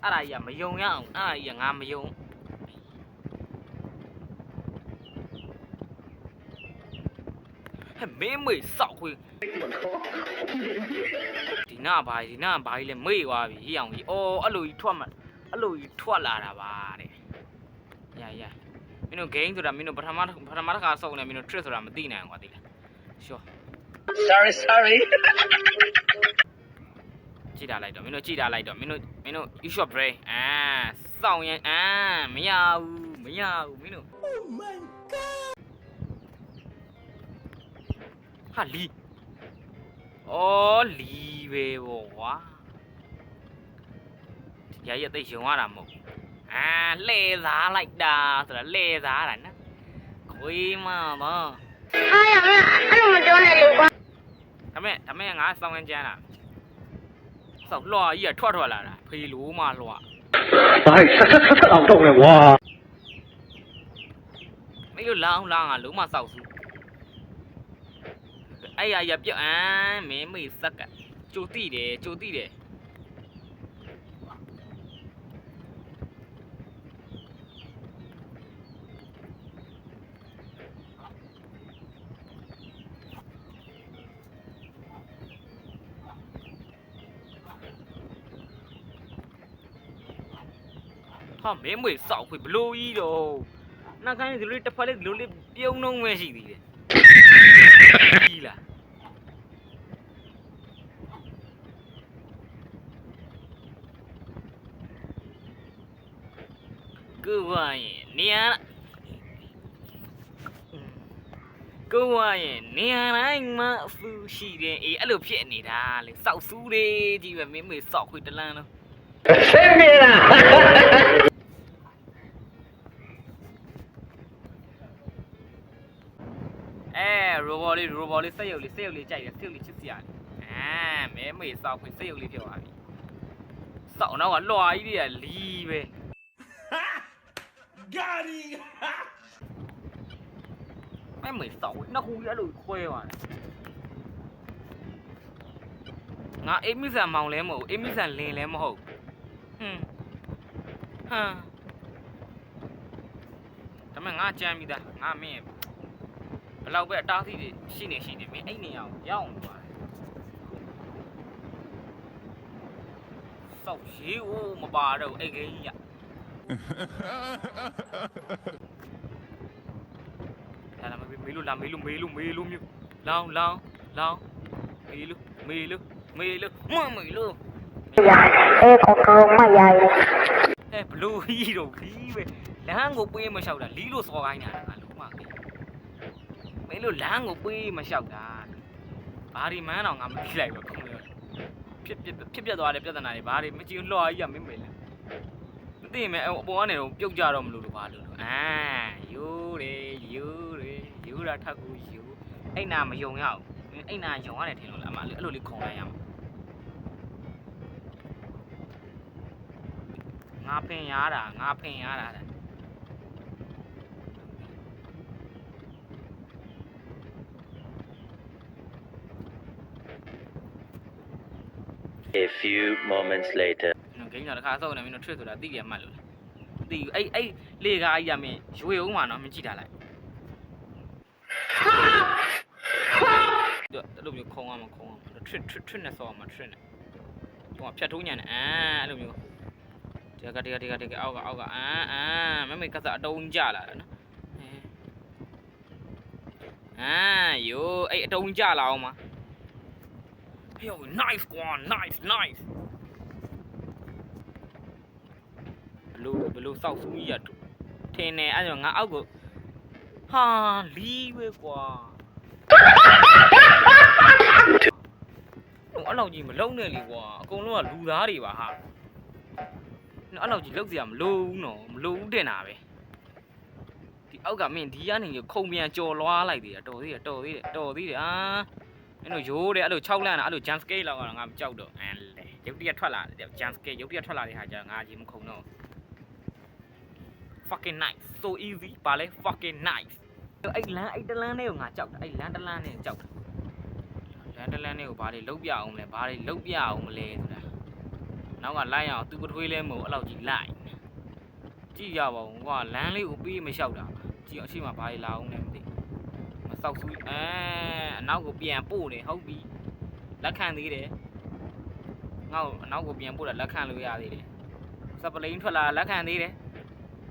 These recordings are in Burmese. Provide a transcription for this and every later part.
အဲ့ဒါကြီးကမယုံရအောင်အဲ့ဒါကြီးကငါမယုံဟဲ့မင်းမေစောက်ခွေးဒီနာဘာကြီးလဲမေ့သွားပြီဟိအောင်ကြီးအော်အဲ့လိုကြီးထွက်လာတာပါတဲ့ရမင်းတို့ game ဆိုတာမင်းတို့ပထမတစ်ခါစောက်နေမင်းတို့ trick ဆိုတာမသိနိုင်ဘူးကွာသိလား sure sorry ကြည့်တာလိုက်တော့မင်းတို့you shot brain စောင့်ရင်မရဘူးမင်းတို့ oh my god ဟာလီအော်လီပဲပေါ့ကွာရရသိယုံရတာမဟုတ်လှည့်စားလိုက်တာဆိုတာလှည့်စားတာနော်ခွေးမပါဟာရအဲ့လိုမပြောနဲ့လေကွာဒါမဲ့ငါစောင်းရင်ကျန်းတာစောက်လွှာကြီးကထွက်လာတာဖေလို့မှလွှာဒါဆက်အောင်တော့လေကွာမင်းတို့လောင်းငါလုံးမစောက်စုအဲ့ရပြမင်းမေစက်ကကြိုတိတယ်ဟာမင်းမွေစောက်ခွေဘလို့ကြီးတော့နှကိုင်းဒီလိုတစ်ဖက်လေးဒီလိုလေးပြုံးနှုံးပဲရှိသေးတယ်ကြီးလားကိုဝိုင်းနေရတိုင်းမှာဖူးရှိတယ်အဲ့လိုဖြစ်နေတာလေစောက်ဆူးလေးကြီးပဲမင်းမွေစောက်ခွေတလန်းလုံးဆင်းနေလားrobot လေးစက်ရုပ်လေးကြိုက်တယ်စက်ရုပ်လေးချစ်စရာမဲမေစောက်ခွေစက်ရုပ်လေးပြောပါပြီစောက်တော့ကလွှာကြီးတွေကလီပဲဂါရီမဲမေစောက်နှစ်ခုကြီးအဲ့လိုခွဲသွားတယ်ငါအိမ်မီဆန်မောင်လဲမဟုတ်အိမ်မီဆန်လင်းလဲမဟုတ်ဒါမဲ့ငါကြမ်းပြီသားငါမင်းဘလောက်ပဲအတားစီးတွေရှိနေမင်းအဲ့နေအောင်ရောက်သွားစောက်ရေဦးမပါတော့အဲ့ကိန်းကြီးလာမေးလို့မျိုးလောင်းမေးလို့မမေးလို့ကောင်မရရဘလူးကြီးတော့ခီးပဲလမ်းကိုပေးမလျှောက်တာလီလို့စော်ခိုင်းတာငါလုံးမမေးလို့လမ်းကိုပေးမလျှောက်တာဘာဒီမန်းတော့ငါမသိလိုက်တော့ခုံလို့ဖြစ်ပြသွားတဲ့ပြဿနာတွေဘာတွေမကြည့်လွှာကြီးကမင်းမေးလားမသိရင်အပေါ်ကနေတော့ပြုတ်ကြတော့မလို့ဘာလို့ယူတာထက်ကူယူအဲ့နာမယုံရအောင်အဲ့နာယုံရတယ်ထင်လို့လားအမအဲ့လိုလေးခုံလိုက်ရမှာငါဖင်ရတာA few moments later ဂိမ်းတော့တစ်ခါစောက်နေမင်းတို့ trick ဆိုတာသိကြမှတ်လို့လားသိအဲ့လေကားကြီးရမင်းရွေဦးမှာနော်မင်းကြည့်တာလိုက်အဲ့လိုမျိုးခုံအောင် trick နဲ့စောက်အောင် trick နဲ့ဟိုဖြတ်ထိုးညံနေအဲ့လိုမျိုးဒီကအောက်ကမမေကစားအတုံးကြလာတယ်နော်ယိုအဲ့အတုံးကြလာအောင်မှာဟေး nice one nice ဘလို့စောက်ဆူးကြီးရထင်းနေအဲ့တော့ငါအောက်ကိုဟာလီးပဲကွာအဲ့လောက်ကြီးမလုံးနဲ့လေကွာအကုန်လုံးကလူသားတွေပါဟာအဲ့လောက်ကြီးလောက်စရာမလိုဘူးနော်မလိုဘူးတင်တာပဲဒီအောက်ကမင်းဒီကနေခုံပြန်ကြော်လွားလိုက်သေးတယ်တော်သေးတယ်မင်းတို့ရိုးတယ်အဲ့လို6လန့်တာအဲ့လို jump scare လောက်ကတော့ငါမကြောက်တော့လေရုပ်တရက်ထွက်လာတယ် jump scare ရုပ်တရက်ထွက်လာတဲ့ဟာကျငါကြီးမခုံတော့ fucking nice so easy ပါလေ fucking nice အဲ့တလန်းနဲ့ကိုငါကြောက်တာအဲ့လန်းတလန်းနဲ့ကြောက်တာလန်းတလန်းနဲ့ကိုဘာတွေလုတ်ပြအောင်မလဲဆိုတာ နောက်ကလိုက်အောင်သူပထွေးလဲမို့အဲ့လောက်ကြီးလိုက်ကြည့်ရပါဦးကွာလမ်းလေးကိုပြေးမလျှောက်တာကြည့်အောင်အရှိမဘာလာအောင်လဲမသိမဆောက်ဆူအနောက်ကိုပြန်ပို့နေဟုတ်ပြီလက်ခံသေးတယ်ငါ့ကိုအနောက်ကိုပြန်ပို့တာလက်ခံလို့ရသေးတယ်စပလိန်ထွက်လာလက်ခံသေးတယ်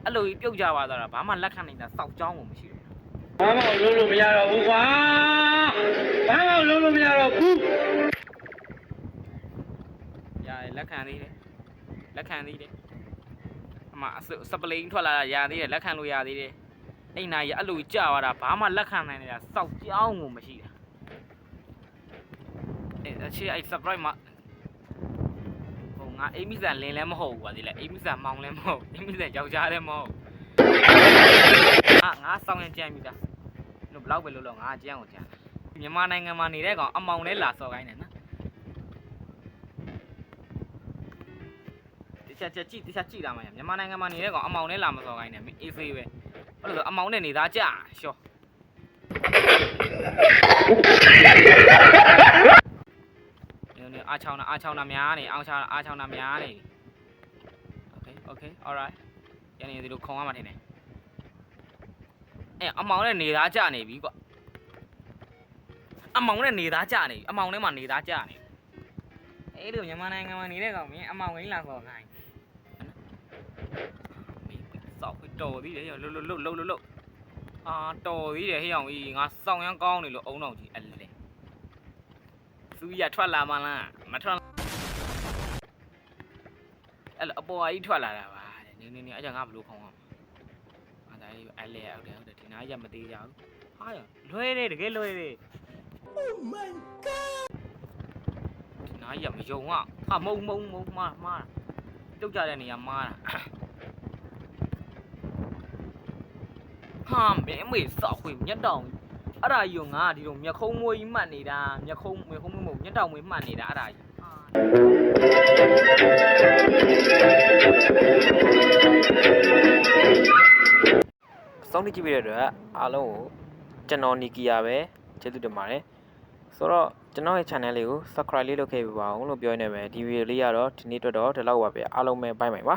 အဲ့လိုကြီးပြုတ်ကြပါတော့တာဘာမှလက်ခံနိုင်တာစောက်ကြောင်းကိုမရှိဘူး ဘာမှလုံးလို့မရတော့ဘူးကွာဘာမှလုံးလို့မရတော့ဘူး ရတယ်လက်ခံသေးတယ်လက်ခံသေးတယ်အမစပလိန်ထွက်လာတာရသေးတယ်လက်ခံလို့ရသေးတယ်အိမ်နာကြီးအဲ့လိုကြာသွားတာဘာမှလက်ခံနိုင်နေတာစောက်ကြောင်းကိုမရှိတာအဲ့ချီအဲ့ surprise မှာဟိုငါအိမ်မိဆန်လင်းလည်းမဟုတ်ဘူးကွာဒီလေအိမ်မိဆန်မောင်လည်းမဟုတ်အိမ်မိဆန်ယောက်ျားလည်းမဟုတ်ငါစောင်းရင်ကြမ်းပြီသားတို့ဘလောက်ပဲလို့လို့ငါကြမ်းကိုကြမ်းမြန်မာနိုင်ငံမှာနေတဲ့ကောင်အမောင်နဲ့လာစော်ခိုင်းတယ်နော်တခြားကြည့်လာမှာမြန်မာနိုင်ငံမှာနေတဲ့ကောင်အမောင်နဲ့လာမစော်ခိုင်းတယ်မင်းအေးဆေးပဲအဲ့လိုဆိုအမောင်နဲ့နေသားကြရှော့နေအားချောင်းတာများနေအားချောင်းတာများနေ okay alright ရနေဒီလိုခုံရမှာထင်တယ်အမောင်နဲ့နေသားကြနေပြီကွာအမောင်နဲ့နေသားကြနေပြီအမောင်နဲ့မှနေသားကြနေအဲ့လိုမြန်မာနိုင်ငံမှာနေတဲ့ကောင်မင်းအမောင်ကြီးလာခေါ်ခိုင်းစောက်တော်သေးတယ်လှုပ်အာတော်သေးတယ်ဟေးအောင်ကြီးငါစောင်းရမ်းကောင်းနေလို့အုံတော်ကြီးအဲ့လေသူရထွက်လာမလားမထွက်အဲ့လိုအပေါ်အကြီးထွက်လာတာပါနေအဲ့ကြောင့်ငါဘလို့ခေါင်းအောင်အဲ့လေဟုတ်တယ်ဒီနားရမသေးကြဘူးဟာလွဲတယ်တကယ်လွဲတယ် Oh my god ဒီနားရမယုံอ่ะဟာမုံမာတုတ်ကြတဲ့နေရာမာတာဟာမင်းမေစောက်ခွေမျက်တောင်အဲ့ဒါယူငါဒီလိုမျက်ခုံးမွေးကြီးမှတ်နေတာမျက်ခုံးမွေးမျက်တောင်မွေးမှတ်နေတာအဲ့ဒါကြီးစောင့်ကြည့်ပြတဲ့အတွက်အားလုံးကိုကျွန်တော်နီကီယာပဲကျေးဇူးတင်ပါတယ်ဆိုတော့ကျွန်တော်ရဲ့ channel လေးကို subscribe လေးလုပ်ခဲ့ပြပါအောင်လို့ပြောနေမယ်ဒီဗီဒီယိုလေးကတော့ဒီနေ့အတွက်တော့ဒီလောက်ပါပဲအားလုံးပဲဘိုင်ပါ